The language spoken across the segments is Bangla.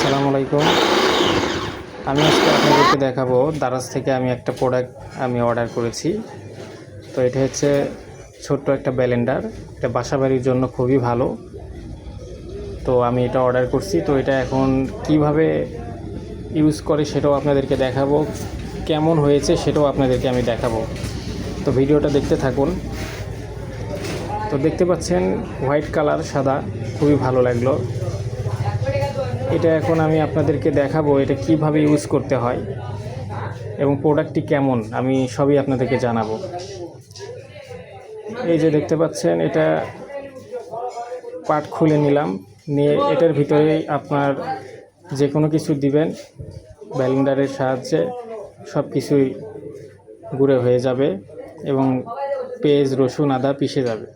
আসসালামু আলাইকুম। আমি আজকে আপনাদেরকে দেখাবো দারাজ থেকে আমি একটা প্রোডাক্ট অর্ডার করেছি। তো এটা হচ্ছে ছোট্ট একটা ব্লেন্ডার, এটা বাসাবাড়ির জন্য খুবই ভালো। তো আমি এটা অর্ডার করছি। তো এটা এখন কিভাবে ইউজ করে সেটাও আপনাদেরকে দেখাবো, কেমন হয়েছে সেটাও আপনাদেরকে আমি দেখাবো। তো ভিডিওটা দেখতে থাকুন। তো দেখতে পাচ্ছেন হোয়াইট কালার, সাদা, খুবই ভালো লাগলো। এটা এখন আমি আপনাদেরকে দেখাবো এটা কিভাবে ইউজ করতে হয় এবং প্রোডাক্টটি কেমন আমি সবই আপনাদেরকে জানাবো। এই যে দেখতে পাচ্ছেন, এটা পার্ট খুলে নিলাম, নিয়ে এটার ভিতরে আপনার যে কোনো কিছু দিবেন, ব্লেন্ডারের সাহায্যে সব কিছুই গুঁড়ো হয়ে যাবে এবং পেঁয়াজ, রসুন, আদা পিষে যাবে।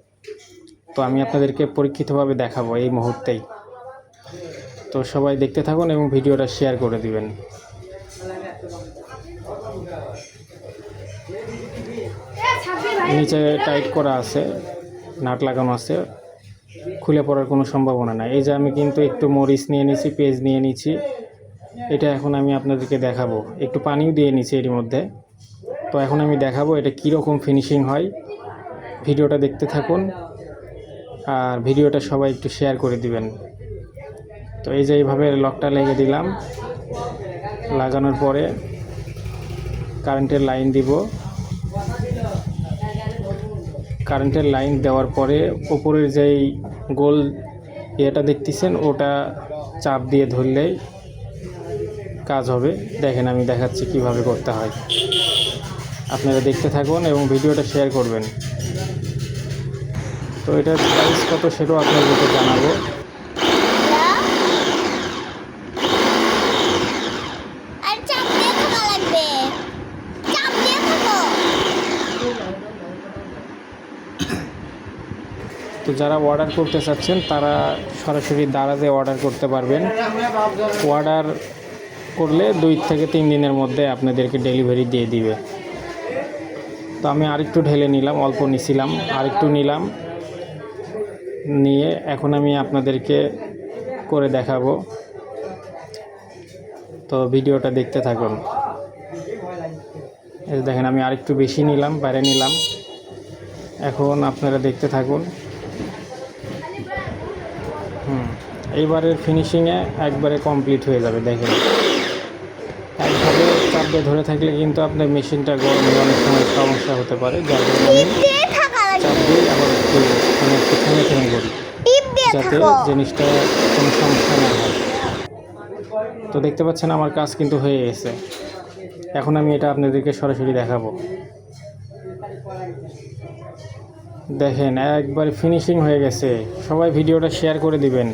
তো আমি আপনাদেরকে পরীক্ষিতভাবে দেখাবো এই মুহূর্তেই। তো সবাই দেখতে থাকুন এবং ভিডিওটা শেয়ার করে দিবেন। নিচে টাইট করা আছে, নাট লাগানো আছে, খুলে পড়ার কোনো সম্ভাবনা নাই। এই যে আমি কিন্তু একটু মরিচ নিয়ে নিয়েছি, পেঁয়াজ নিয়ে নিয়েছি, এটা এখন আমি আপনাদেরকে দেখাবো। একটু পানিও দিয়ে নিয়েছি এর মধ্যে। তো এখন আমি দেখাবো এটা কীরকম ফিনিশিং হয়। ভিডিওটা দেখতে থাকুন আর ভিডিওটা সবাই একটু শেয়ার করে দিবেন। তো এই যে এইভাবে লকটা লেগে দিলাম, লাগানোর পরে কারেন্টের লাইন দিব। কারেন্টের লাইন দেওয়ার পরে উপরের যেই গোল এটা দেখতেছেন, ওটা চাপ দিয়ে ধরলেই কাজ হবে। দেখেন আমি দেখাচ্ছি কিভাবে করতে হয়, আপনারা দেখতে থাকুন এবং ভিডিওটা শেয়ার করবেন। তো এটার প্রাইস কত সেটাও আপনাদেরকে জানাবো। তো যারা অর্ডার করতে চাচ্ছেন তারা সরাসরি দারাজে অর্ডার করতে পারবেন। অর্ডার করলে 2 থেকে 3 দিনের মধ্যে আপনাদেরকে ডেলিভারি দিয়ে দিবে। তো আমি আরেকটু ঢেলে নিলাম, অল্প নিছিলাম, আরেকটু নিলাম, নিয়ে এখন আমি আপনাদেরকে করে দেখাবো। তো ভিডিওটা দেখতে থাকুন। এই দেখেন আমি আরেকটু বেশি নিলাম, বাইরে নিলাম। এখন আপনারা দেখতে থাকুন। এইবারের ফিনিশিংয়ে একবারে কমপ্লিট হয়ে যাবে। দেখেন একভাবে চাপ দিয়ে ধরে থাকলে কিন্তু আপনার মেশিনটা গরম হয়ে অনেক সময় সমস্যা হতে পারে, যার জন্য আমি চাপ দিয়ে আবার একটু থেমে করি, যাতে জিনিসটা কোনো সমস্যা না হয়। তো দেখতে পাচ্ছেন আমার কাজ কিন্তু হয়ে গেছে। এখন আমি এটা আপনাদেরকে সরাসরি দেখাবো। দেখেন একবার ফিনিশিং হয়ে গেছে। সবাই ভিডিওটা শেয়ার করে দিবেন।